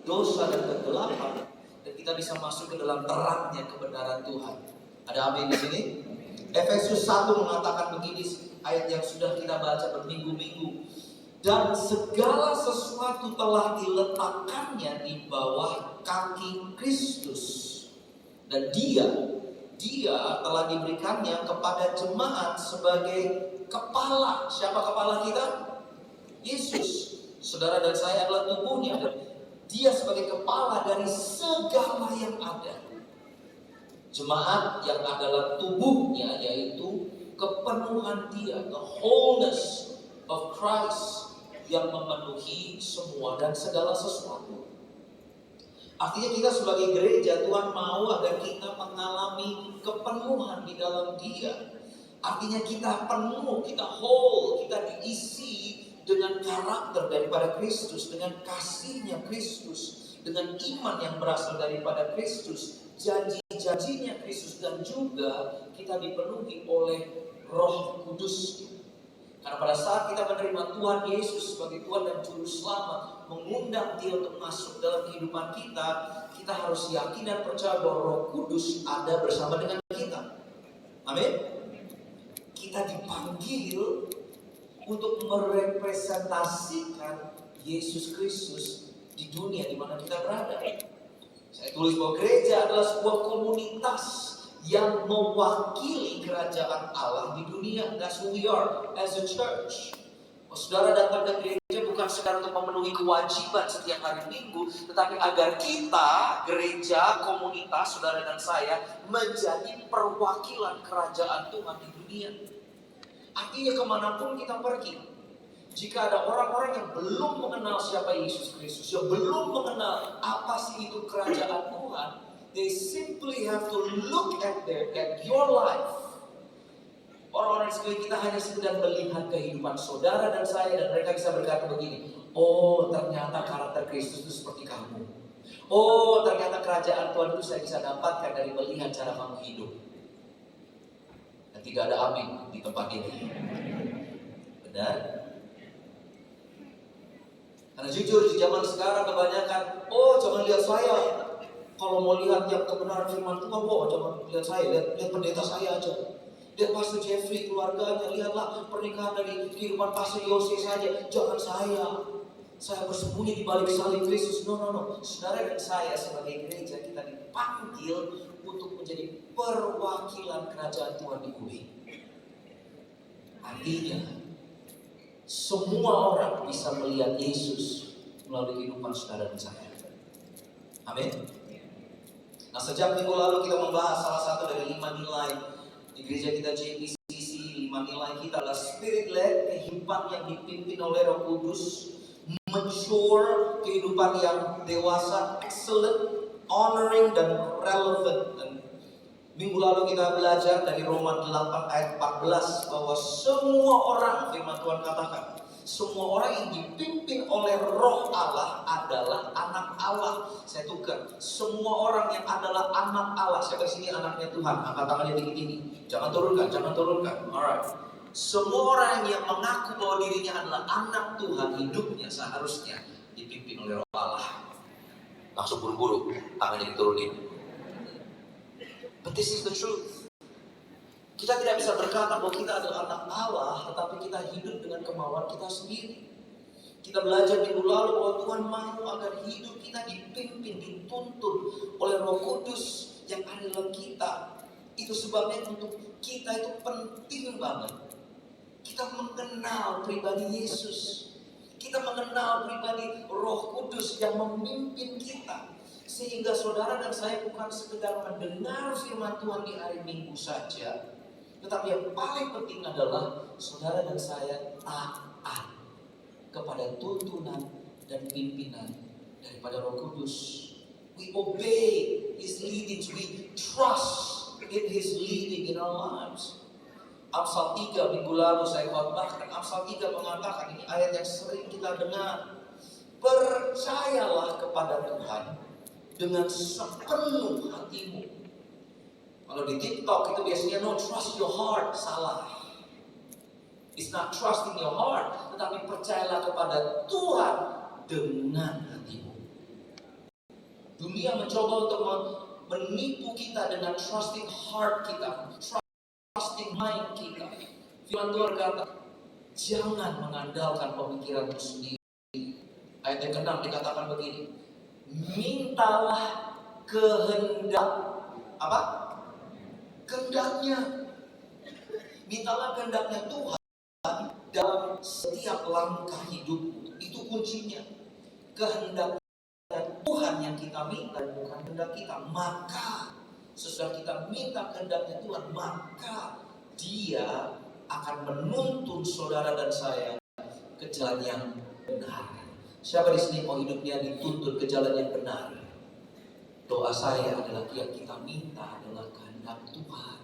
dosa dan kegelapan, dan kita bisa masuk ke dalam terangnya kebenaran Tuhan. Ada amin di sini? Efesus 1 mengatakan begini, ayat yang sudah kita baca berminggu-minggu. Dan segala sesuatu telah diletakkannya di bawah kaki Kristus. Dan dia telah diberikannya kepada jemaat sebagai kepala. Siapa kepala kita? Yesus. Saudara dan saya adalah tubuhnya. Dia sebagai kepala dari segala yang ada. Jemaat yang adalah tubuhnya, yaitu kepenuhan dia, the wholeness of Christ, yang memenuhi semua dan segala sesuatu. Artinya kita sebagai gereja, Tuhan mau agar kita mengalami kepenuhan di dalam Dia. Artinya kita penuh, kita whole, kita diisi dengan karakter daripada Kristus, dengan kasihnya Kristus, dengan iman yang berasal daripada Kristus, janji-janjinya Kristus, dan juga kita dipenuhi oleh Roh Kudus. Karena pada saat kita menerima Tuhan Yesus sebagai Tuhan dan Juru Selamat, mengundang Dia untuk masuk dalam kehidupan kita, kita harus yakin dan percaya bahwa Roh Kudus ada bersama dengan kita. Amin. Kita dipanggil untuk merepresentasikan Yesus Kristus di dunia di mana kita berada. Saya tulis bahwa gereja adalah sebuah komunitas yang mewakili kerajaan Allah di dunia. That's who we are as a church. Saudara datang ke gereja bukan sekedar untuk memenuhi kewajiban setiap hari Minggu, tetapi agar kita, gereja, komunitas, saudara dan saya, menjadi perwakilan kerajaan Tuhan di dunia. Artinya kemanapun kita pergi, jika ada orang-orang yang belum mengenal siapa Yesus Kristus, yang belum mengenal apa sih itu kerajaan Tuhan, they simply have to look at your life. Orang-orang sekeliling kita hanya sekedar melihat kehidupan saudara dan saya, dan mereka bisa berkata begini, oh ternyata karakter Kristus itu seperti kamu. Oh ternyata kerajaan Tuhan itu saya bisa dapatkan dari melihat cara kamu hidup. Dan tidak ada amin di tempat ini. Benar? Karena jujur di zaman sekarang kebanyakan, oh jangan lihat saya. Kalau mau lihat yang kebenaran firman Tuhan, oh jangan lihat saya, lihat pendeta saya aja. Lihat Pastor Jeffrey, keluarganya, lihatlah pernikahan dari kehidupan Pastor Yose saja. Jangan saya bersembunyi di balik salib Kristus. No. Saudara dan saya sebagai gereja, kita dipanggil untuk menjadi perwakilan kerajaan Tuhan di bumi. Artinya, semua orang bisa melihat Yesus melalui kehidupan saudara dan saya. Amin. Nah, sejak minggu lalu kita membahas salah satu dari 5 nilai di gereja kita JPCC. 5 nilai kita adalah spirit-led, kehidupan yang dipimpin oleh Roh Kudus, mature, kehidupan yang dewasa, excellent, honoring, dan relevant. Dan minggu lalu kita belajar dari Roma 8 ayat 14 bahwa semua orang, firman Tuhan katakan, semua orang yang dipimpin oleh Roh Allah adalah anak Allah. Saya tukar, semua orang yang adalah anak Allah. Saya ke sini anaknya Tuhan, angkat tangannya tinggi-tinggi. Jangan turunkan. Alright. Semua orang yang mengaku bahwa dirinya adalah anak Tuhan, hidupnya seharusnya dipimpin oleh Roh Allah. Langsung buru-buru, tangannya diturunin. But this is the truth. Kita tidak bisa berkata bahwa kita adalah anak Allah, tetapi kita hidup dengan kemauan kita sendiri. Kita belajar minggu lalu bahwa Tuhan mau agar hidup kita dipimpin, dituntun oleh Roh Kudus yang ada dalam kita. Itu sebabnya untuk kita itu penting banget. Kita mengenal pribadi Yesus. Kita mengenal pribadi Roh Kudus yang memimpin kita. Sehingga saudara dan saya bukan sekedar mendengar firman Tuhan di hari Minggu saja, tetapi yang paling penting adalah saudara dan saya taat kepada tuntunan dan pimpinan daripada Roh Kudus. We obey His leading, we trust in His leading in our lives. Amsal 3 minggu lalu saya khotbahkan. Amsal 3 mengatakan, ini ayat yang sering kita dengar, percayalah kepada Tuhan dengan sepenuh hatimu. Kalau di TikTok itu biasanya no trust your heart, salah. It's not trust in your heart, tetapi percayalah kepada Tuhan dengan hatimu. Dunia mencoba untuk menipu kita dengan trusting heart kita, trusting mind kita. Firman Tuhan berkata, jangan mengandalkan pemikiranmu sendiri. Ayat yang ke-6 dikatakan begini, mintalah kehendak apa? Kehendaknya. Mintalah kehendaknya Tuhan dalam setiap langkah hidupmu. Itu kuncinya. Kehendak Tuhan yang kita minta, bukan kehendak kita. Maka sesudah kita minta kehendaknya Tuhan, maka Dia akan menuntun saudara dan saya ke jalan yang benar. Siapa di sini mau hidupnya dituntun ke jalan yang benar? Doa saya adalah yang kita minta adalah kehendak Tuhan.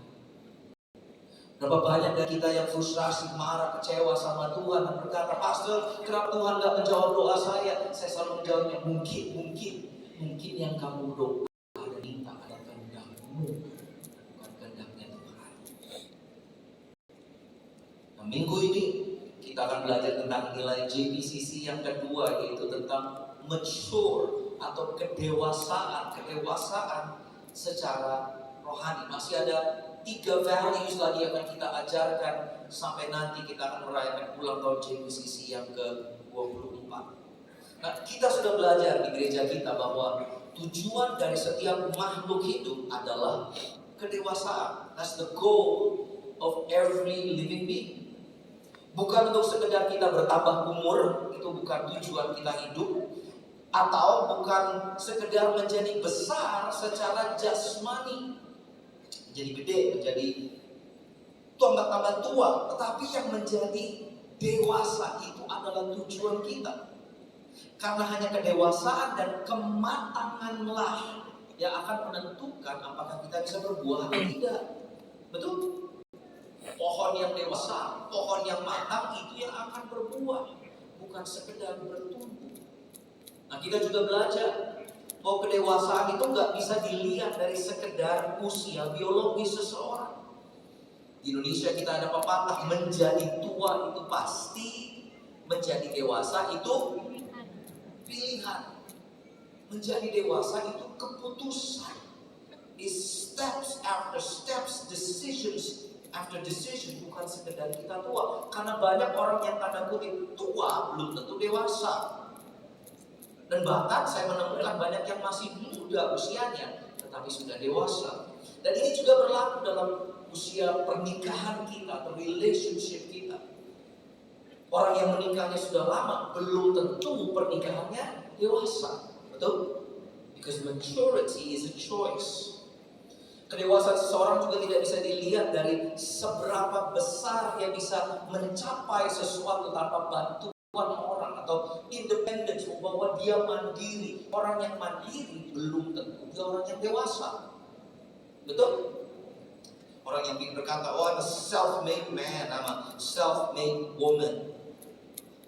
Berapa banyak dari kita yang frustrasi, marah, kecewa sama Tuhan dan berkata, Pastor, kenapa Tuhan gak menjawab doa saya? Saya selalu menjawabnya, mungkin yang kamu doa dan minta adalah kehendakmu, bukan kehendaknya Tuhan. Nah, minggu ini kita akan belajar tentang nilai JPCC yang kedua, yaitu tentang mature atau kedewasaan secara rohani. Masih ada 3 values lagi yang akan kita ajarkan sampai nanti kita akan merayakan ulang tahun JPCC yang ke-24. Nah, kita sudah belajar di gereja kita bahwa tujuan dari setiap makhluk hidup adalah kedewasaan. That's the goal of every living being. Bukan untuk sekedar kita bertambah umur, itu bukan tujuan kita hidup, atau bukan sekedar menjadi besar secara jasmani, menjadi gede, menjadi tambah tua, tetapi yang menjadi dewasa itu adalah tujuan kita. Karena hanya kedewasaan dan kematanganlah yang akan menentukan apakah kita bisa berbuah atau tidak. Betul? Pohon yang dewasa, pohon yang matang itu yang akan berbuah, bukan sekedar bertumbuh. Nah, kita juga belajar bahwa kedewasaan itu nggak bisa dilihat dari sekedar usia biologis seseorang. Di Indonesia kita ada pepatah, menjadi tua itu pasti, menjadi dewasa itu pilihan. Menjadi dewasa itu keputusan. It's steps after steps, decisions after decision, bukan sekedar kita tua. Karena banyak orang yang tanda kutip tua belum tentu dewasa. Dan bahkan saya menemukan banyak yang masih muda usianya tetapi sudah dewasa. Dan ini juga berlaku dalam usia pernikahan kita atau relationship kita. Orang yang menikahnya sudah lama belum tentu pernikahannya dewasa. Betul? Because maturity is a choice. Kedewasaan seseorang juga tidak bisa dilihat dari seberapa besar dia bisa mencapai sesuatu tanpa bantuan orang atau independence, bahwa dia mandiri. Orang yang mandiri belum tentu dia orang yang dewasa. Betul? Orang yang berkata, oh I'm a self-made man, I'm a self-made woman.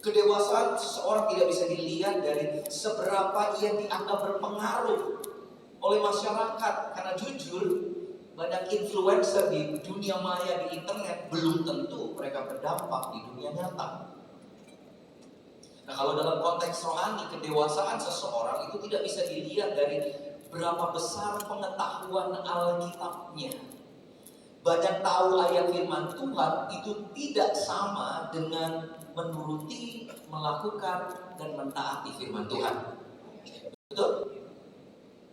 Kedewasaan seseorang tidak bisa dilihat dari seberapa ia dianggap berpengaruh oleh masyarakat. Karena jujur, banyak influencer di dunia maya, di internet, belum tentu mereka berdampak di dunia nyata. Nah, kalau dalam konteks rohani, kedewasaan seseorang itu tidak bisa dilihat dari berapa besar pengetahuan Alkitabnya. Banyak tahu ayat firman Tuhan itu tidak sama dengan menuruti, melakukan, dan mentaati firman Tuhan. Betul?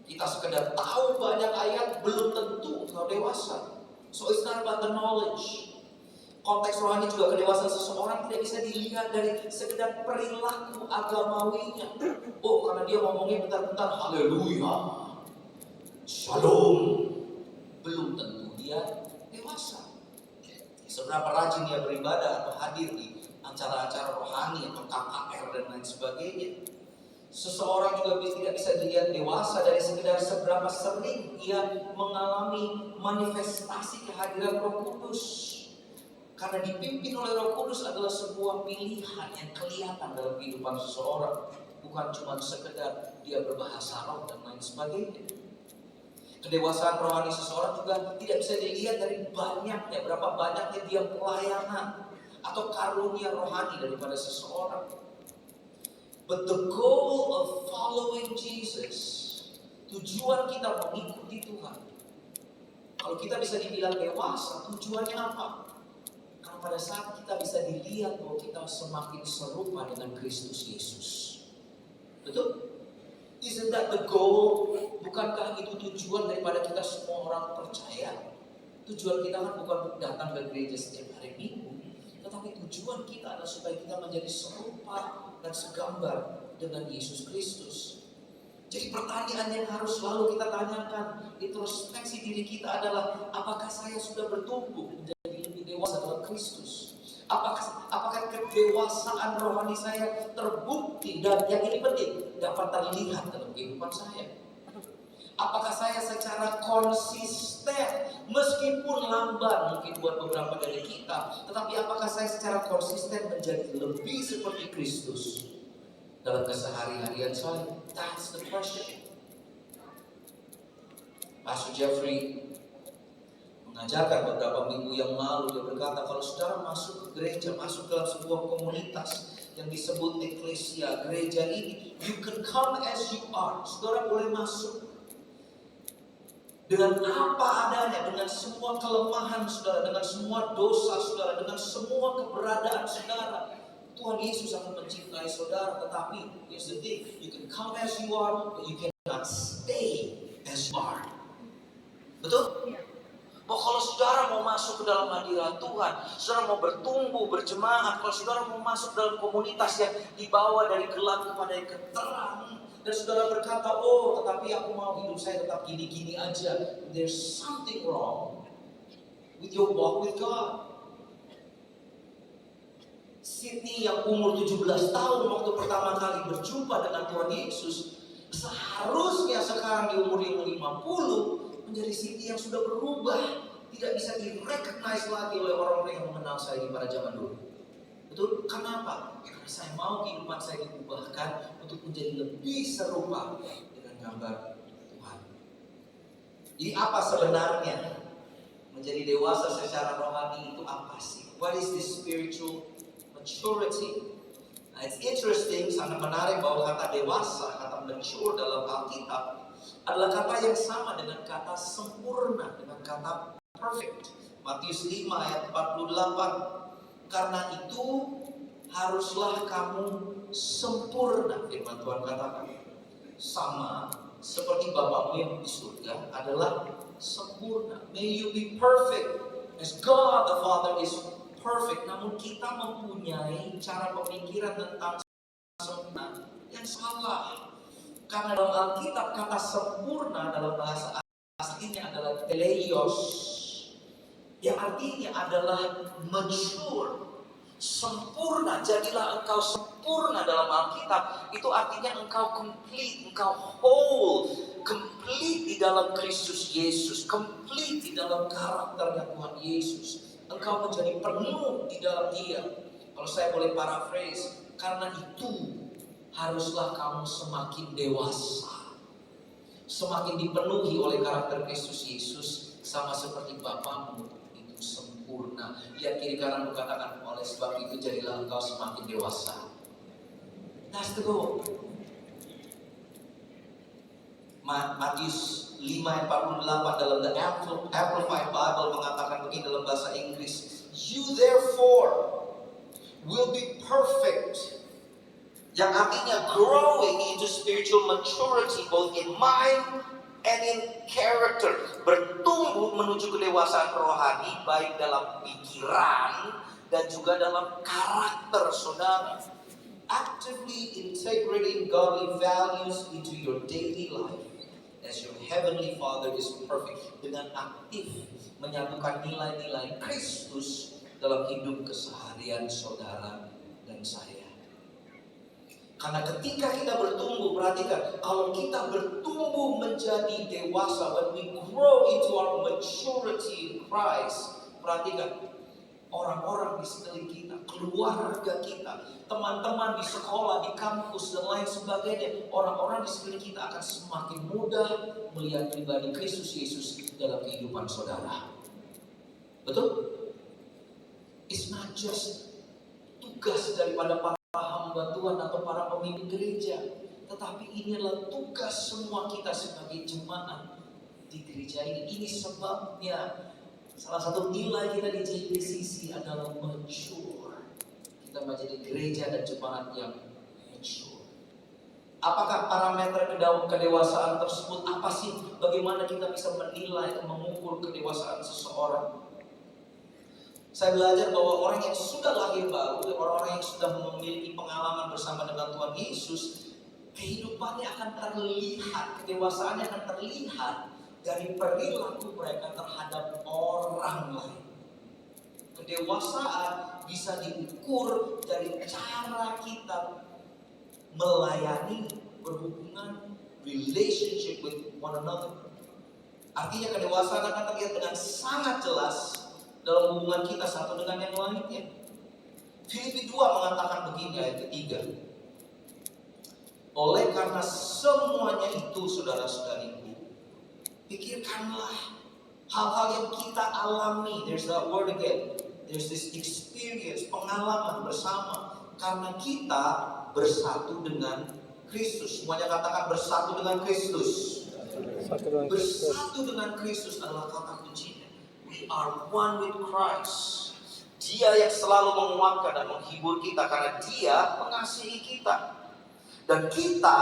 Kita sekedar tahu banyak ayat belum tentu kalau dewasa. So it's not about the knowledge. Konteks rohani juga kedewasaan seseorang tidak bisa dilihat dari sekedar perilaku agamawinya. Oh, karena dia ngomongnya bentar-bentar haleluya, shalom, belum tentu dia dewasa. Seberapa rajin dia beribadah atau hadir di acara-acara rohani atau KKR dan lain sebagainya. Seseorang juga tidak bisa dilihat dewasa dari sekedar seberapa sering ia mengalami manifestasi kehadiran Roh Kudus. Karena dipimpin oleh Roh Kudus adalah sebuah pilihan yang kelihatan dalam kehidupan seseorang, bukan cuma sekedar dia berbahasa roh dan lain sebagainya. Kedewasaan rohani seseorang juga tidak bisa dilihat dari berapa banyaknya dia pelayanan atau karunia rohani daripada seseorang. But the goal of following Jesus, Tujuan kita mengikuti Tuhan. Kalau kita bisa dibilang dewasa, tujuannya apa? Karena pada saat kita bisa dilihat bahwa kita semakin serupa dengan Kristus Yesus. Betul? Isn't that the goal? Bukankah itu tujuan daripada kita semua orang percaya? Tujuan kita kan bukan untuk datang ke gereja setiap hari Minggu, tetapi tujuan kita adalah supaya kita menjadi serupa dan segambar dengan Yesus Kristus. Jadi pertanyaan yang harus selalu kita tanyakan, introspeksi diri kita adalah, apakah saya sudah bertumbuh menjadi lebih dewasa dalam Kristus? Apakah kedewasaan rohani saya terbukti dan yang ini penting, dapat terlihat dalam kehidupan saya? Apakah saya secara konsisten, meskipun lambat mungkin buat beberapa dari kita, tetapi apakah saya secara konsisten menjadi lebih seperti Kristus dalam keseharian saya? That's the question. Pastor Jeffrey mengajarkan beberapa minggu yang lalu, dia berkata, kalau saudara masuk ke gereja, masuk dalam sebuah komunitas yang disebut eklesia, gereja ini, you can come as you are. Saudara boleh masuk dengan apa adanya, dengan semua kelemahan saudara, dengan semua dosa saudara, dengan semua keberadaan saudara. Tuhan Yesus akan mencintai saudara, tetapi here's the thing, you can come as you are, but you cannot stay as you are. Betul? Oh, kalau saudara mau masuk ke dalam hadirat Tuhan, saudara mau bertumbuh, berjemaat, kalau saudara mau masuk dalam komunitas yang dibawa dari gelap kepada yang terang, dan saudara berkata, oh tetapi aku mau hidup saya tetap gini-gini aja, there's something wrong with your walk with God. Sydney yang umur 17 tahun waktu pertama kali berjumpa dengan Tuhan Yesus, seharusnya sekarang di umur yang 50 menjadi Sydney yang sudah berubah, tidak bisa di-recognize lagi oleh orang-orang yang mengenal saya pada zaman dulu. Betul? Kenapa? Karena saya mau kehidupan saya diubahkan untuk menjadi lebih serupa dengan gambar Tuhan. Jadi apa sebenarnya menjadi dewasa secara rohani itu apa sih? What is this spiritual maturity? Nah, it's interesting, sangat menarik bahwa kata dewasa, kata mature dalam Alkitab adalah kata yang sama dengan kata sempurna, dengan kata perfect. Matius 5 ayat 48. Karena itu haruslah kamu sempurna, firman Tuhan katakan. Sama seperti Bapakmu yang di surga adalah sempurna. May you be perfect as God the Father is perfect. Namun kita mempunyai cara pemikiran tentang sempurna yang salah. Karena dalam Alkitab kata sempurna dalam bahasa aslinya adalah teleios, yang artinya adalah mature, sempurna. Jadilah engkau sempurna dalam Alkitab, itu artinya engkau complete, engkau whole, complete di dalam Kristus Yesus, complete di dalam karakternya Tuhan Yesus. Engkau menjadi penuh di dalam Dia. Kalau saya boleh paraphrase, karena itu haruslah kamu semakin dewasa, semakin dipenuhi oleh karakter Kristus Yesus, sama seperti Bapamu itu sempurna. Yang kiri kanan berkatakan, oleh sebab itu jadilah engkau semakin dewasa. That's the goal. Matius 5 ayat 48 dalam The Amplified Bible mengatakan begini dalam bahasa Inggris, you therefore will be perfect, yang artinya growing into spiritual maturity both in mind and in character, bertumbuh menuju kedewasaan rohani baik dalam pikiran dan juga dalam karakter saudara. Actively integrating godly values into your daily life as your heavenly Father is perfect, dengan aktif menyatukan nilai-nilai Kristus dalam hidup keseharian saudara dan saya. Karena ketika kita bertumbuh, perhatikan, kalau kita bertumbuh menjadi dewasa, when we grow into our maturity in Christ, perhatikan, orang-orang di sekeliling kita, keluarga kita, teman-teman di sekolah, di kampus, dan lain sebagainya, orang-orang di sekeliling kita akan semakin mudah melihat pribadi Kristus Yesus dalam kehidupan saudara. Betul? It's not just tugas daripada para hamba Tuhan atau para pemimpin gereja, Tetapi ini adalah tugas semua kita sebagai jemaat di gereja ini. Ini sebabnya salah satu nilai kita di JPCC adalah mature. Kita menjadi gereja dan jemaat yang mature. Apakah parameter kedewasaan tersebut? Apa sih? Bagaimana kita bisa menilai dan mengukur kedewasaan seseorang? Saya belajar bahwa orang yang sudah lahir baru, orang-orang yang sudah memiliki pengalaman bersama dengan Tuhan Yesus, kehidupannya akan terlihat, kedewasaannya akan terlihat dari perilaku mereka terhadap orang lain. Kedewasaan bisa diukur dari cara kita melayani, berhubungan, relationship with one another. Artinya kedewasaan akan terlihat dengan sangat jelas dalam hubungan kita satu dengan yang lainnya. Filipi 2 mengatakan begini ayat ketiga. Oleh karena semuanya itu saudara-saudariku, pikirkanlah hal-hal yang kita alami. There's that word again. There's this experience, pengalaman bersama. Karena kita bersatu dengan Kristus. Semuanya katakan bersatu dengan Kristus. Bersatu dengan Kristus adalah kata kuncinya. We are one with Christ. Dia yang selalu menguatkan dan menghibur kita karena Dia mengasihi kita. Dan kita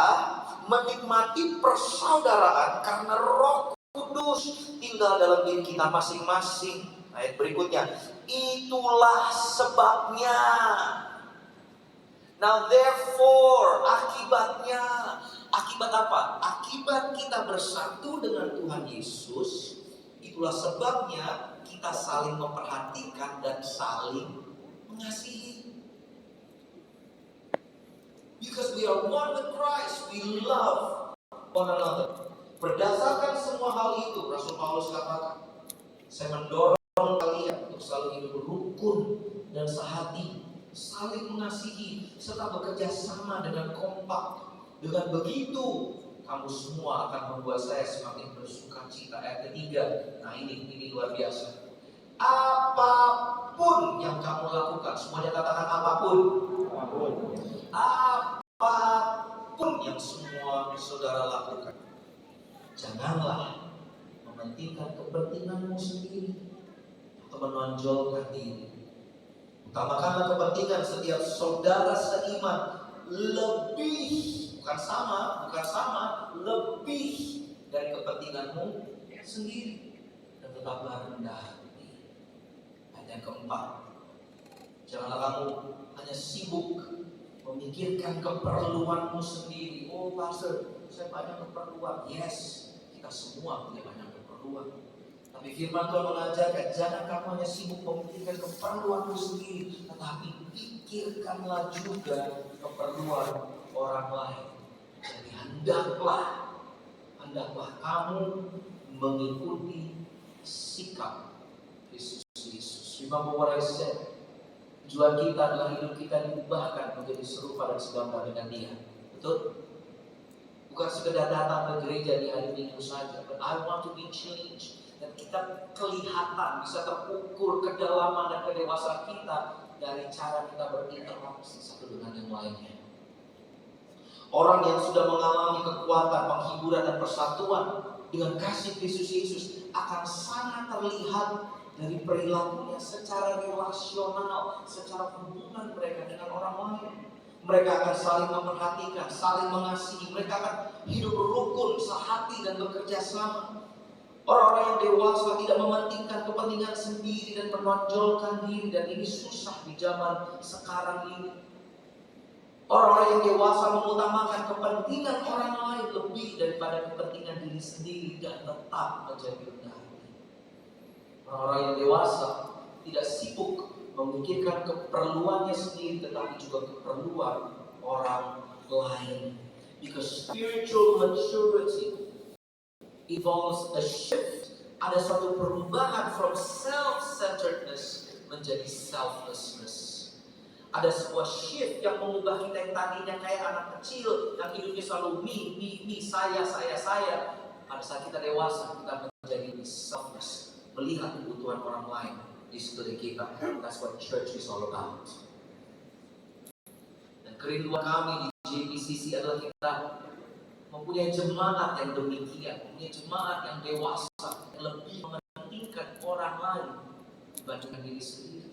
menikmati persaudaraan karena Roh Kudus tinggal dalam diri kita masing-masing. Ayat berikutnya, itulah sebabnya. Now therefore, akibatnya, akibat apa? Akibat kita bersatu dengan Tuhan Yesus, itulah sebabnya kita saling memperhatikan dan saling mengasihi. Because we are one with Christ, we love one another. Berdasarkan semua hal itu, Rasul Paulus katakan, saya mendorong kalian untuk selalu hidup rukun dan sehati, saling mengasihi, serta bekerja sama dengan kompak. Dengan begitu, kamu semua akan membuat saya semakin bersukacita. Ayat ketiga, nah ini luar biasa. Apapun yang kamu lakukan, semuanya katakan apapun. Apapun yang semua saudara lakukan, janganlah mementingkan kepentinganmu sendiri atau menonjolkan diri. Utamakanlah kepentingan setiap saudara seiman lebih, bukan sama, lebih dari kepentinganmu sendiri, dan tetaplah rendah hati. Ayat yang keempat, janganlah kamu hanya sibuk memikirkan keperluanmu sendiri. Oh pastor, saya banyak keperluan. Yes, kita semua punya banyak keperluan. Tapi firman Tuhan mengajarkan, jangan kamu hanya sibuk memikirkan keperluanmu sendiri, tetapi pikirkanlah juga keperluan orang lain. Jadi hendaklah kamu mengikuti sikap Kristus Yesus. Remember what I said. Tujuan kita adalah hidup kita diubahkan menjadi serupa dan segambar dengan Dia. Betul? Bukan sekedar datang ke gereja di hari Minggu saja, but I want to be changed. Dan kita kelihatan, bisa terukur kedalaman dan kedewasaan kita dari cara kita berinteraksi satu dengan yang lainnya. Orang yang sudah mengalami kekuatan, penghiburan dan persatuan dengan kasih Kristus Yesus akan sangat terlihat dari perilakunya secara relasional, secara hubungan mereka dengan orang lain. Mereka akan saling memperhatikan, saling mengasihi. Mereka akan hidup rukun, sehati dan bekerja sama. Orang-orang yang dewasa tidak mementingkan kepentingan sendiri dan menonjolkan diri, dan ini susah di zaman sekarang ini. Orang-orang yang dewasa mengutamakan kepentingan orang lain lebih daripada kepentingan diri sendiri dan tetap menjadi rendah hati. Orang-orang yang dewasa tidak sibuk memikirkan keperluannya sendiri, tetapi juga keperluan orang lain. Because spiritual maturity involves a shift. Ada suatu perubahan from self-centeredness menjadi selflessness. Ada sebuah shift yang mengubah kita yang tadinya kayak anak kecil yang hidupnya selalu me, saya. Pada saat kita dewasa, kita menjadi selfless, melihat kebutuhan orang lain di sekeliling kita. That's what church is all about. Dan kerinduan kami di JPCC adalah kita mempunyai jemaat yang demikian, mempunyai jemaat yang dewasa, yang lebih mementingkan orang lain dibandingkan diri sendiri.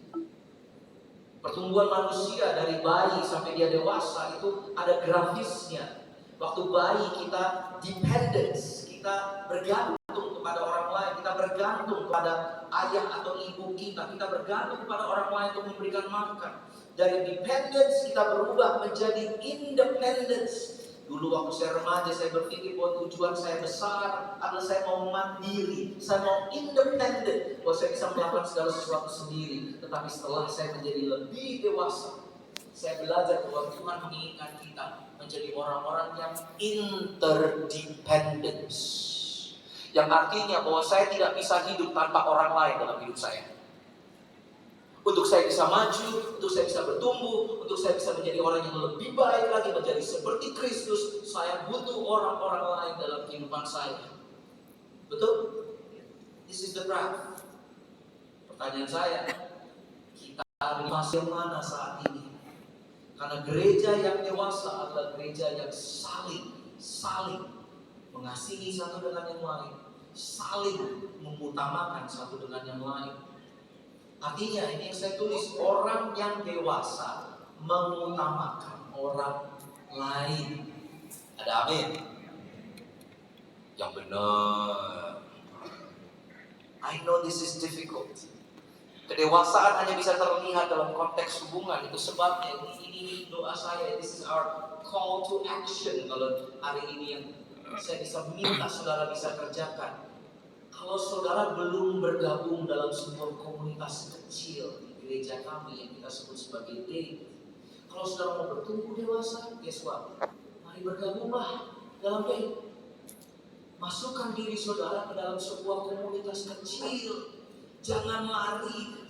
Pertumbuhan manusia dari bayi sampai dia dewasa itu ada grafisnya. Waktu bayi kita dependence, kita bergantung kepada orang lain, kita bergantung kepada ayah atau ibu kita bergantung kepada orang lain untuk memberikan makan. Dari dependence kita berubah menjadi independence. Dulu waktu saya remaja, saya berpikir bahwa tujuan saya besar adalah saya mau mandiri, saya mau independen, bahwa saya bisa melakukan segala sesuatu sendiri. Tetapi setelah saya menjadi lebih dewasa, saya belajar bahwa Tuhan menginginkan kita menjadi orang-orang yang interdependence. Yang artinya bahwa saya tidak bisa hidup tanpa orang lain dalam hidup saya. Untuk saya bisa maju, untuk saya bisa bertumbuh, untuk saya bisa menjadi orang yang lebih baik lagi, menjadi seperti Kristus, saya butuh orang-orang lain dalam kehidupan saya. Betul? This is the graph. Pertanyaan saya, kita di masa yang mana saat ini? Karena gereja yang dewasa adalah gereja yang saling mengasihi satu dengan yang lain, saling mengutamakan satu dengan yang lain. Artinya ini yang saya tulis, orang yang dewasa mengutamakan orang lain. Ada amin? Yang benar. I know this is difficult. Kedewasaan hanya bisa terlihat dalam konteks hubungan. Itu sebabnya ini doa saya. This is our call to action. Kalau hari ini yang saya bisa minta saudara bisa kerjakan. Kalau saudara belum bergabung dalam sebuah komunitas kecil di gereja kami yang kita sebut sebagai Date, kalau saudara mau bertumbuh dewasa, guess what? Mari bergabunglah dalam Date. Masukkan diri saudara ke dalam sebuah komunitas kecil. Jangan lari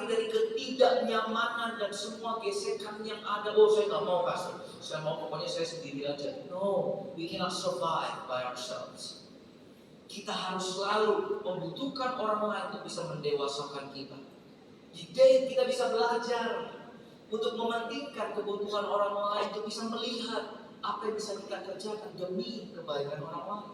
dari ketidaknyamanan dan semua gesekan yang ada. Oh, saya nggak mau pastor, saya mau pokoknya saya sendiri aja. No, we cannot survive by ourselves. Kita harus selalu membutuhkan orang lain untuk bisa mendewasakan kita. Di Date kita bisa belajar untuk mementingkan kebutuhan orang lain, untuk bisa melihat apa yang bisa kita kerjakan demi kebaikan orang lain.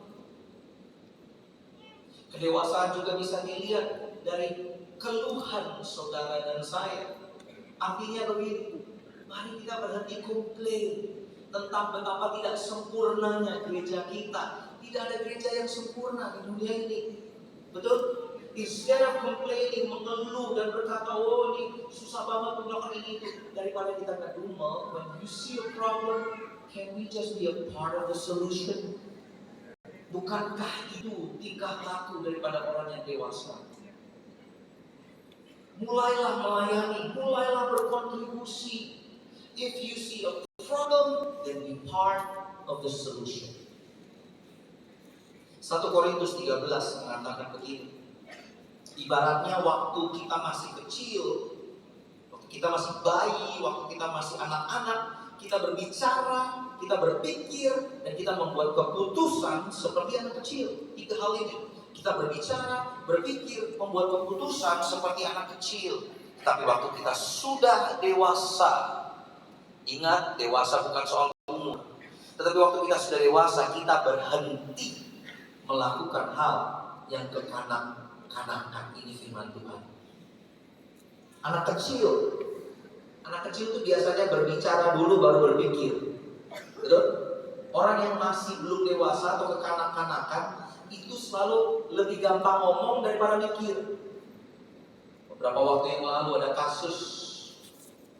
Kedewasaan juga bisa dilihat dari keluhan saudara dan saya. Artinya begini, mari kita berhenti komplain tentang betapa tidak sempurnanya gereja kita. Tidak ada gereja yang sempurna di dunia ini. Betul? Instead of complaining, mengeluh dan berkata, oh ini susah banget untuk melakukan ini itu. Daripada kita ngedumel, when you see a problem, can we just be a part of the solution? Bukankah itu tingkah laku daripada orang yang dewasa? Mulailah melayani, mulailah berkontribusi. If you see a problem, then be part of the solution. 1 Korintus 13 mengatakan begini. Ibaratnya waktu kita masih kecil, waktu kita masih bayi, waktu kita masih anak-anak, kita berbicara, kita berpikir, dan kita membuat keputusan seperti anak kecil. 3 hal ini. Kita berbicara, berpikir, membuat keputusan seperti anak kecil. Tapi waktu kita sudah dewasa, ingat, dewasa bukan soal umur. Tetapi waktu kita sudah dewasa, kita berhenti melakukan hal yang kekanak-kanakan. Ini firman Tuhan. Anak kecil itu biasanya berbicara dulu baru berpikir. Betul? Orang yang masih belum dewasa atau kekanak-kanakan itu selalu lebih gampang ngomong daripada mikir. Beberapa waktu yang lalu ada kasus,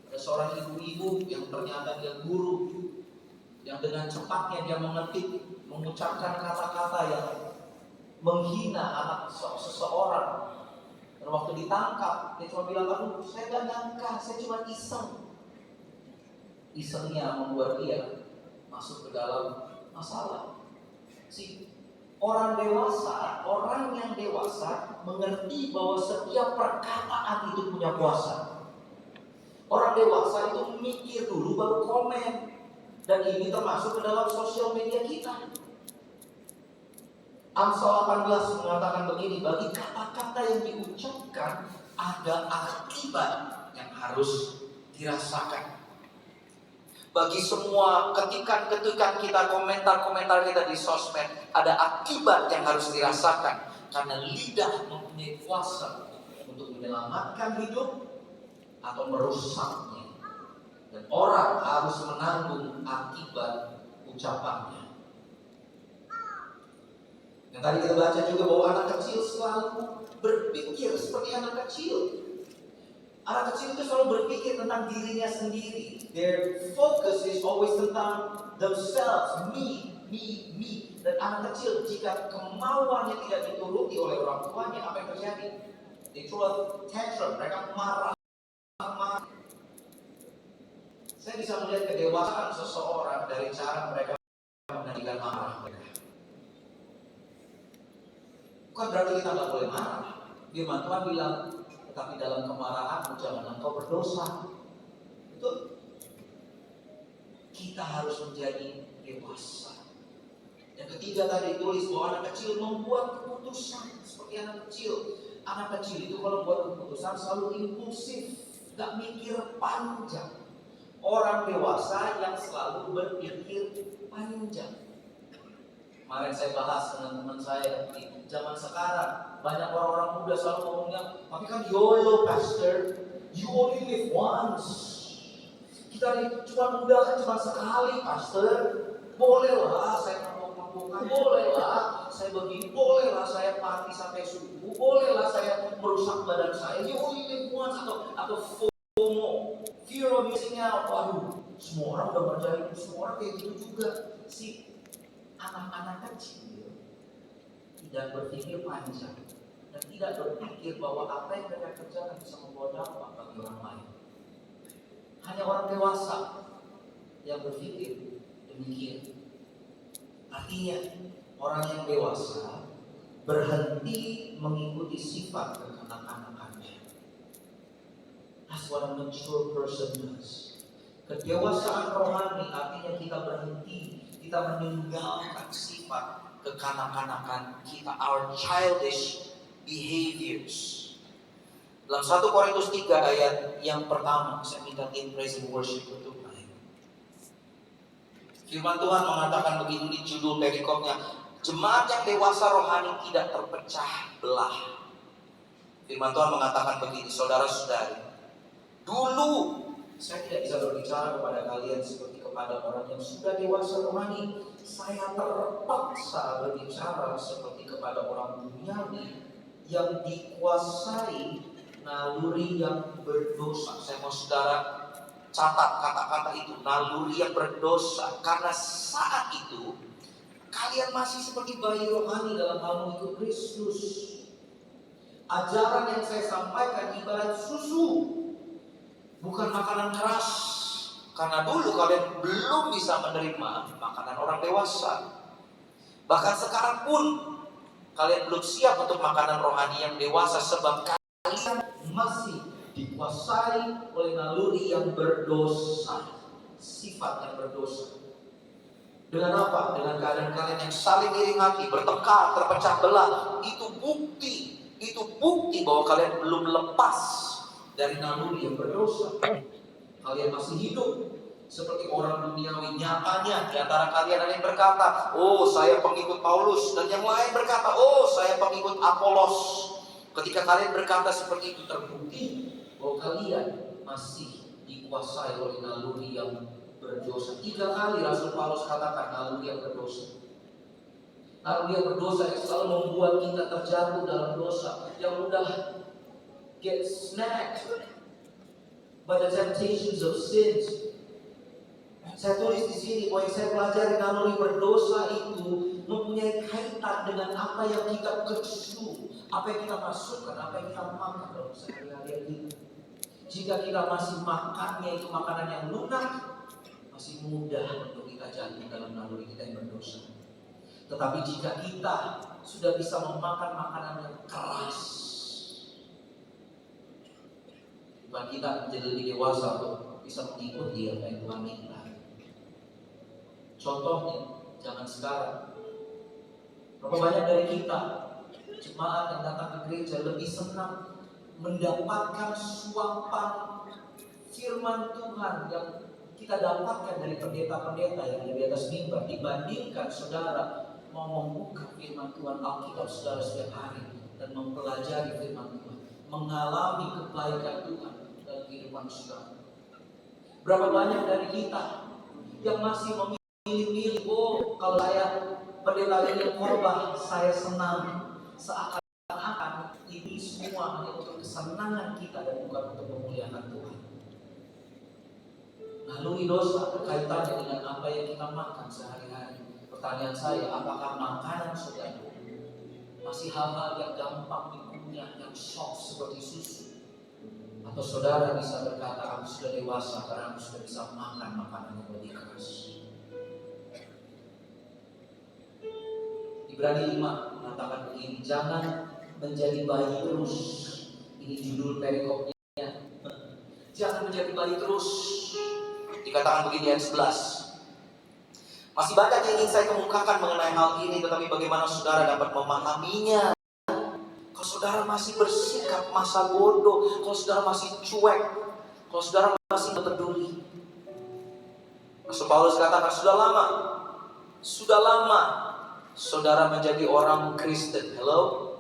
ada seorang ibu-ibu yang ternyata dia guru, yang dengan cepatnya dia mengucapkan kata-kata yang menghina anak seseorang. Dan waktu ditangkap, dia cuma bilang, aduh saya gak nyangka, saya cuma iseng. Isengnya membuat dia masuk ke dalam masalah. Orang yang dewasa mengerti bahwa setiap perkataan itu punya kuasa. Orang dewasa itu mikir dulu baru komen. Dan ini termasuk ke dalam sosial media kita. Amsal 18 mengatakan begini, bagi kata-kata yang diucapkan ada akibat yang harus dirasakan. Bagi semua ketikan-ketikan kita, komentar-komentar kita di sosmed, ada akibat yang harus dirasakan. Karena lidah mempunyai kuasa untuk menyelamatkan hidup atau merusaknya. Dan orang harus menanggung akibat ucapannya. Yang tadi kita baca juga bahwa anak kecil selalu berpikir seperti anak kecil. Anak kecil itu selalu berpikir tentang dirinya sendiri. Their focus is always tentang themselves, me. Dan anak kecil jika kemauannya tidak dituruti oleh orang tuanya, apa yang terjadi? They throw a tantrum, mereka marah. Saya bisa melihat kedewasaan seseorang dari cara mereka mengendalikan marah mereka. Bukan berarti kita nggak boleh marah. Firman Tuhan bilang, tetapi dalam kemarahanmu jangan engkau berdosa. Betul? Kita harus menjadi dewasa. Yang ketiga tadi tulis bahwa anak kecil membuat keputusan seperti anak kecil. Anak kecil itu kalau buat keputusan selalu impulsif, gak mikir panjang. Orang dewasa yang selalu berpikir panjang. Kemarin saya bahas dengan teman saya di zaman sekarang, banyak orang-orang muda selalu ngomongnya, tapi kan YOLO pastor, you only live once. Kita cuma muda kan cuma sekali pastor. Bolehlah saya ngomong-ngomong, bolehlah saya begini, bolehlah saya party sampai subuh, bolehlah saya merusak badan saya. You only live once, atau FOMO, fear of missing out. Waduh, semua orang udah berjalan, semua orang kayak gitu juga. Si anak-anak kecil tidak berpikir panjang dan tidak berpikir bahwa apa yang mereka kerjakan bisa membawa dampak bagi orang lain. Hanya orang dewasa yang berpikir demikian. Artinya orang yang dewasa berhenti mengikuti sifat kekanak-kanakannya. That's what a mature person does. Kedewasaan rohani artinya kita berhenti, kita meninggalkan sifat kekanak-kanakan kita, our childish behaviors. Dalam 1 Korintus 3 ayat yang pertama, saya minta tim praise and worship untuk naik. Firman Tuhan mengatakan begini di judul perikopnya, jemaat yang dewasa rohani tidak terpecah belah. Firman Tuhan mengatakan begini, saudara-saudari, dulu saya tidak bisa berbicara kepada kalian seperti kepada orang yang sudah dewasa rohani. Saya terpaksa berbicara seperti kepada orang duniawi yang dikuasai naluri yang berdosa. Saya mau saudara catat kata-kata itu, naluri yang berdosa. Karena saat itu kalian masih seperti bayi rohani dalam hal mengikut Kristus. Ajaran yang saya sampaikan ibarat susu, bukan makanan keras. Karena dulu kalian belum bisa menerima makanan orang dewasa. Bahkan sekarang pun kalian belum siap untuk makanan rohani yang dewasa, sebab kalian masih dikuasai oleh naluri yang berdosa, sifat yang berdosa. Dengan apa? Dengan keadaan kalian yang saling iri hati, bertengkar, terpecah belah. Itu bukti bahwa kalian belum lepas dari naluri yang berdosa. Kalian masih hidup seperti orang duniawi. Nyatanya di antara kalian ada yang berkata, oh saya pengikut Paulus, dan yang lain berkata, oh saya pengikut Apolos. Ketika kalian berkata seperti itu, terbukti bahwa kalian masih dikuasai oleh naluri yang berdosa. 3 kali Rasul Paulus katakan naluri yang berdosa. Naluri yang berdosa yang selalu membuat kita terjatuh dalam dosa, yang mudah get snagged by the temptations of sins. Saya tulis di sini bahwa yang saya pelajari naluri berdosa itu mempunyai kaitan dengan apa yang kita consume, apa yang kita masukkan, apa yang kita makan dalam sehari-hari kita. Jika kita masih makannya itu makanan yang lunak, masih mudah untuk kita jatuh dalam naluri kita yang berdosa. Tetapi jika kita sudah bisa memakan makanan yang keras, bukan kita menjadi lebih dewasa untuk bisa mengikuti apa yang Tuhan minta. Contohnya, jangan sekarang. Berapa banyak dari kita, jemaat yang datang ke gereja, lebih senang mendapatkan suapan firman Tuhan yang kita dapatkan dari pendeta-pendeta yang di atas mimbar dibandingkan saudara mau membuka firman Tuhan Alkitab saudara setiap hari dan mempelajari firman Tuhan, mengalami kebaikan Tuhan dalam kehidupan saudara. Berapa banyak dari kita yang masih memilih-milih, oh kalau saya pendeta ini khotbah saya senang, seakan-akan ini semua hanya untuk kesenangan kita dan bukan untuk memuliakan Tuhan. Lalu dosa berkaitannya dengan apa yang kita makan sehari-hari. Pertanyaan saya, apakah makanan saudara masih hal-hal yang gampang dikunyah, yang soft seperti susu? Atau saudara bisa berkata, aku sudah dewasa karena aku sudah bisa makan makanan yang lebih keras? Ibrani 5 mengatakan begini, jangan menjadi bayi terus. Ini judul perikopnya. Jangan menjadi bayi terus. Dikatakan begini ayat 11. Masih banyak yang ingin saya kemukakan mengenai hal ini, tetapi bagaimana saudara dapat memahaminya? Kalau saudara masih bersikap masa bodoh, kalau saudara masih cuek, kalau saudara masih tidak peduli. Rasul Paulus katakan, sudah lama saudara menjadi orang Kristen. Hello,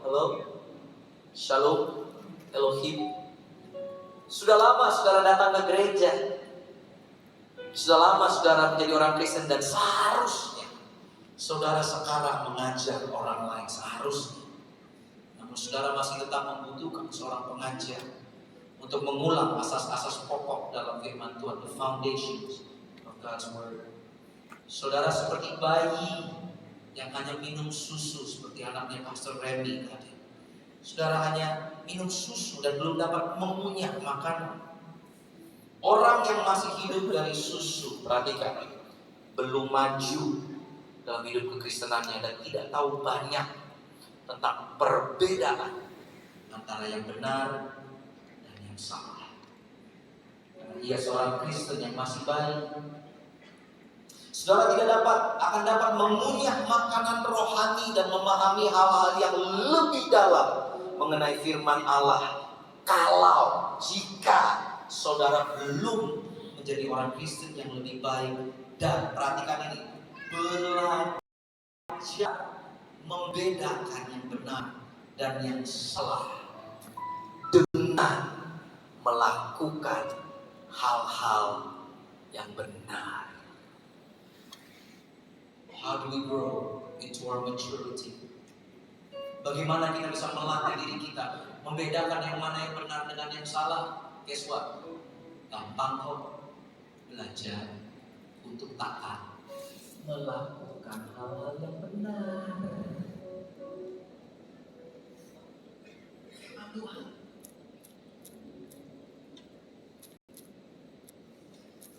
Shalom, Elohim. Sudah lama saudara datang ke gereja. Sudah lama saudara menjadi orang Kristen dan seharusnya saudara sekarang mengajar orang lain, seharusnya. Namun saudara masih tetap membutuhkan seorang pengajar untuk mengulang asas-asas pokok dalam firman Tuhan, the foundations of God's Word. Saudara seperti bayi yang hanya minum susu seperti anaknya Pastor Randy tadi. Saudara hanya minum susu dan belum dapat mengunyah makanan. Orang yang masih hidup dari susu, perhatikan, belum maju dalam hidup kekristenannya dan tidak tahu banyak tentang perbedaan antara yang benar dan yang salah. Karena ia seorang Kristen yang masih bayi, saudara akan dapat mengunyah makanan rohani dan memahami hal-hal yang lebih dalam mengenai firman Allah. Jika saudara belum menjadi orang Kristen yang lebih baik, dan perhatikan ini, belajar membedakan yang benar dan yang salah dengan melakukan hal-hal yang benar. How do we grow into our maturity? Bagaimana kita bisa melatih diri kita membedakan yang mana yang benar dengan yang salah? Guess what? Gampang kok. Belajar untuk taat, melakukan hal-hal yang benar. Firman Tuhan.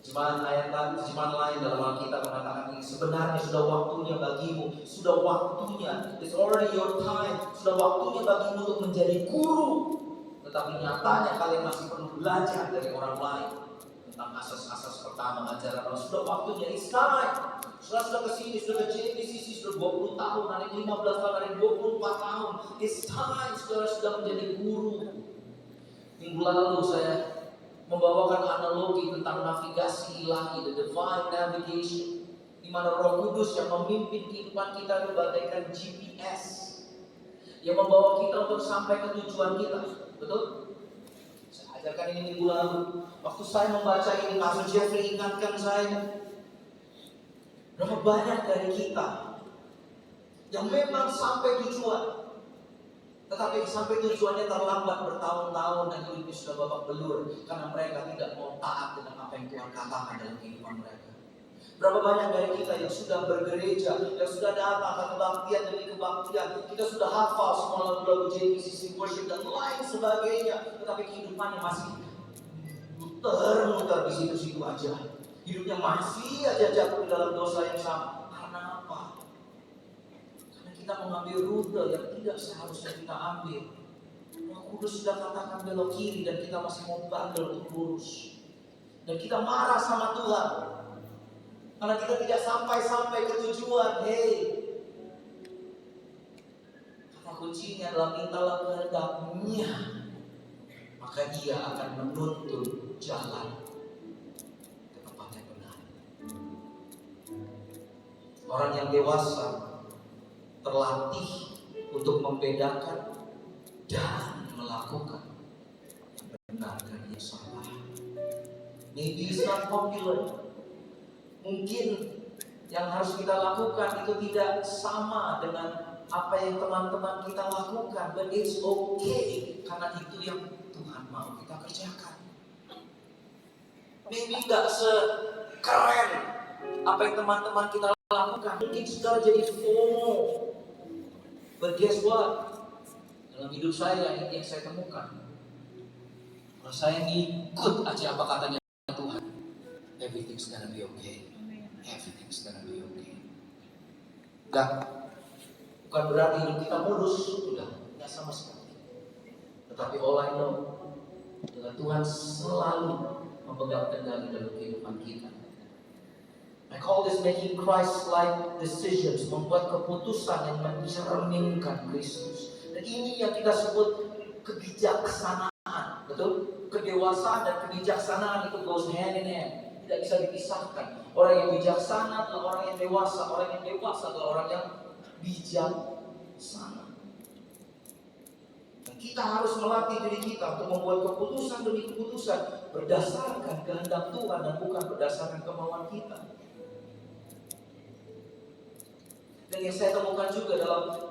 Terjemahan lain dalam Alkitab mengatakan ini, sebenarnya sudah waktunya bagimu, sudah waktunya, it's already your time, sudah waktunya bagimu untuk menjadi guru. Tetapi nyatanya kalian masih perlu belajar dari orang lain tentang asas-asas pertama ajaran Allah. Sudah waktunya, it's time. Sudah kesini, sudah ke JPCC, sudah 20 tahun, ada 15 tahun, ada 24 tahun. It's time, sudah menjadi guru. Minggu lalu saya membawakan analogi tentang navigasi ilahi, the divine navigation, di mana Roh Kudus yang memimpin kehidupan kita itu bagaikan GPS yang membawa kita untuk sampai ke tujuan kita. Betul? Saya ajarkan ini minggu lalu. Waktu saya membaca ini, Pastor Jeffrey ingatkan saya, berapa banyak dari kita yang memang sampai tujuan, tetapi sampai tujuannya terlambat bertahun-tahun dan hidupnya sudah babak belur karena mereka tidak mau taat dengan apa yang Tuhan katakan dalam kehidupan mereka. Berapa banyak dari kita yang sudah bergereja, yang sudah datang ke kebaktian demi kebaktian, kita sudah hafal semua lagu-lagu JPCC worship dan lain sebagainya, tetapi kehidupannya masih muter-muter di situ-situ aja. Hidupnya masih aja jatuh dalam dosa yang sama. Karena apa? Karena kita mengambil rute yang tidak seharusnya kita ambil. Roh Kudus sudah katakan belok kiri dan kita masih mau bandel untuk lurus. Dan kita marah sama Tuhan karena kita tidak sampai ke tujuan. Kata kuncinya adalah mintalah kehendak-Nya, maka Dia akan menuntun jalan ke tempat yang benar. Orang yang dewasa terlatih untuk membedakan dan melakukan benar dan yang salah. Maybe it's not popular. Mungkin yang harus kita lakukan itu tidak sama dengan apa yang teman-teman kita lakukan, but it's okay karena itu yang Tuhan mau kita kerjakan. Maybe nggak sekeren apa yang teman-teman kita lakukan, mungkin sudah jadi FOMO. But guess what? Dalam hidup saya ini yang saya temukan, kalau saya ngikut aja apa katanya Tuhan, everything's gonna be okay. Everything's gonna be okay. Enggak, bukan berarti hidup kita mulus, sudah, nggak sama sekali. Tetapi all I know, dengan Tuhan selalu memegang kendali dalam kehidupan kita. I call this making Christ-like decisions, membuat keputusan yang mencerminkan Kristus. Dan ini yang kita sebut kebijaksanaan, betul? Kedewasaan dan kebijaksanaan itu goes hand in hand, tidak bisa dipisahkan. Orang yang bijaksana adalah orang yang dewasa, orang yang dewasa adalah orang yang bijaksana. Dan kita harus melatih diri kita untuk membuat keputusan demi keputusan berdasarkan kehendak Tuhan dan bukan berdasarkan kemauan kita. Dan yang saya temukan juga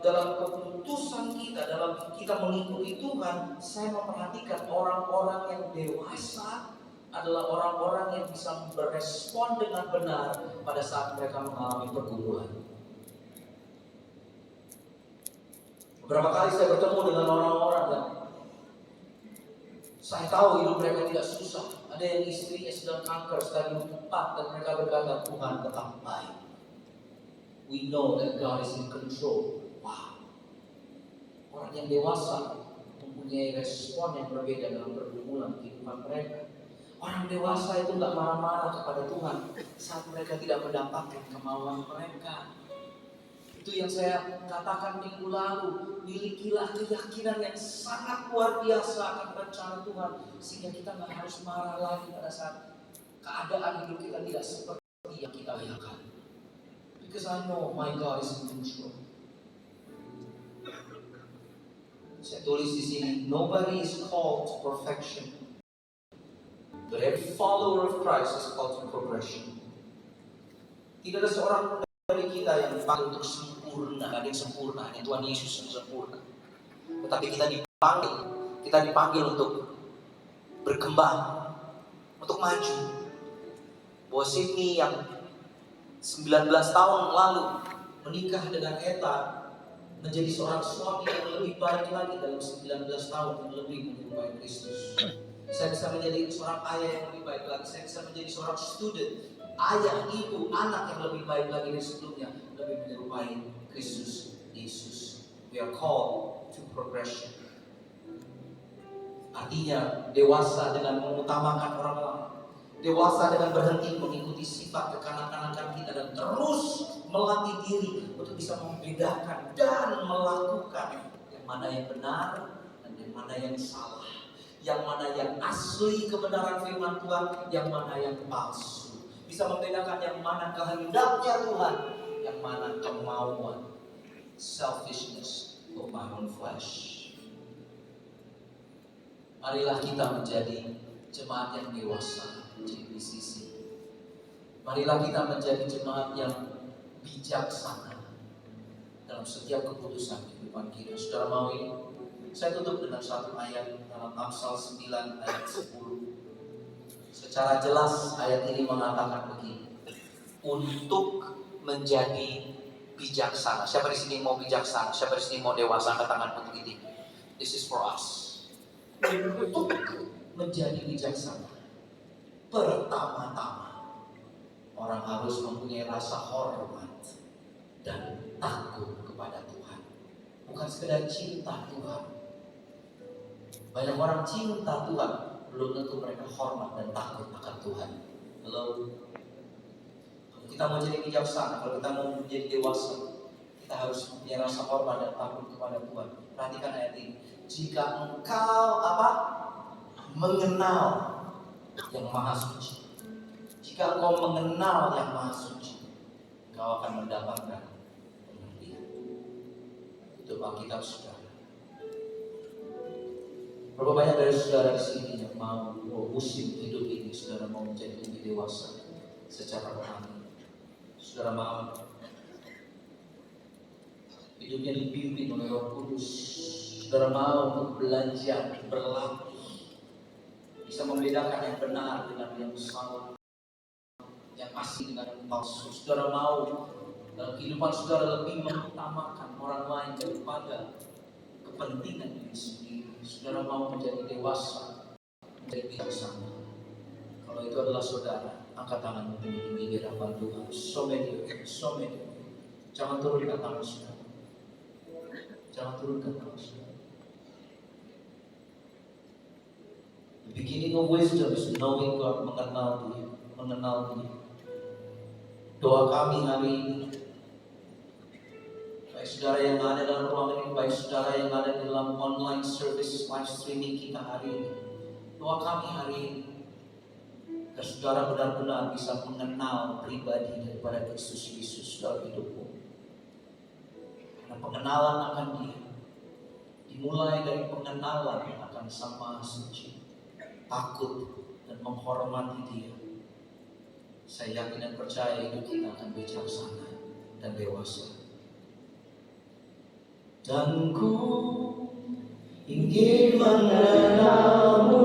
dalam keputusan kita, dalam kita mengikuti Tuhan, saya memperhatikan orang-orang yang dewasa adalah orang-orang yang bisa berespon dengan benar pada saat mereka mengalami pergumulan. Beberapa kali saya bertemu dengan orang-orang yang saya tahu hidup mereka tidak susah. Ada yang istrinya sedang kanker stadium 4 dan mereka berkata, Tuhan tetap baik. We know that God is in control. Wow. Orang yang dewasa mempunyai respon yang berbeda dalam pergumulan kehidupan mereka. Orang dewasa itu nggak marah-marah kepada Tuhan saat mereka tidak mendapatkan kemauan mereka. Itu yang saya katakan minggu lalu. Milikilah keyakinan yang sangat luar biasa akan rencana Tuhan, sehingga kita nggak harus marah lagi pada saat keadaan hidup kita tidak seperti yang kita bayangkan. Because I know my God is in control. Saya tulis di sini, nobody is called to perfection, but every follower of Christ is called to progression. Tidak ada seorang pun dari kita yang dipanggil untuk sempurna, ada yang sempurna, hanya Tuhan Yesus yang sempurna. Tetapi kita dipanggil untuk berkembang, untuk maju. Bahwa Sydney yang 19 tahun lalu menikah dengan Eta menjadi seorang suami yang lebih baik lagi dalam 19 tahun yang lebih menyerupai Kristus. Saya bisa menjadi seorang ayah yang lebih baik lagi. Saya bisa menjadi seorang student, ayah, ibu, anak yang lebih baik lagi dari sebelumnya, lebih menyerupai Kristus Yesus. We are called to progression. Artinya dewasa dengan mengutamakan orang lain. Dewasa dengan berhenti mengikuti sifat kekanak-kanakan kita dan terus melatih diri untuk bisa membedakan dan melakukan yang mana yang benar dan yang mana yang salah, yang mana yang asli kebenaran firman Tuhan, yang mana yang palsu. Bisa membedakan yang mana kehendaknya Tuhan, yang mana kemauan, selfishness of my own flesh. Marilah kita menjadi jemaat yang dewasa. JPCC. Marilah kita menjadi jemaat yang bijaksana dalam setiap keputusan kehidupan kita. Saudara mau ini? Saya tutup dengan satu ayat dalam Amsal 9 ayat 10. Secara jelas ayat ini mengatakan begini. Untuk menjadi bijaksana. Siapa di sini mau bijaksana? Siapa di sini mau dewasa? Angkat tangan untuk ini. This is for us. Untuk menjadi bijaksana, pertama-tama orang harus mempunyai rasa hormat dan takut kepada Tuhan. Bukan sekedar cinta Tuhan. Banyak orang cinta Tuhan, belum tentu mereka hormat dan takut akan Tuhan. Halo. Kalau kita mau jadi bijaksana, kalau kita mau menjadi dewasa, kita harus mempunyai rasa hormat dan takut kepada Tuhan. Perhatikan ayat ini. Jika engkau mengenal yang Maha Suci. Jika engkau mengenal yang Maha Suci, engkau engkau akan mendapatkan pengertian. Itu Alkitab saudara. Berapa banyak dari saudara di sini yang mau musim hidup ini saudara mau menjadi lebih dewasa secara rohani? Saudara mau hidupnya dipimpin oleh Roh Kudus. Saudara mau untuk belajar, berlatih, bisa membedakan yang benar dengan yang salah, yang asli dengan yang palsu. Saudara mau dalam kehidupan saudara lebih mengutamakan orang lain daripada kepentingan diri sendiri. Saudara mau menjadi dewasa, menjadi bijaksana. Kalau itu adalah saudara, angkat tanganmu tinggi-tinggi di hadapan Tuhan. Somedio. Jangan turunkan tangan saudara. Jangan turunkan tangan saudara. The beginning of wisdom is knowing God, mengenal Dia. Doa kami hari ini, baik saudara yang ada dalam ruangan ini, baik saudara yang ada dalam online service live streaming kita hari ini, doa kami hari ini, agar saudara benar-benar bisa mengenal pribadi daripada Kristus Yesus dalam hidupmu. Karena pengenalan akan Dia dimulai dari pengenalan akan Sang Maha Suci, takut dan menghormati Dia. Saya yakin dan percaya hidup kita akan bijaksana dan dewasa. Dan ku ingin mengenalmu.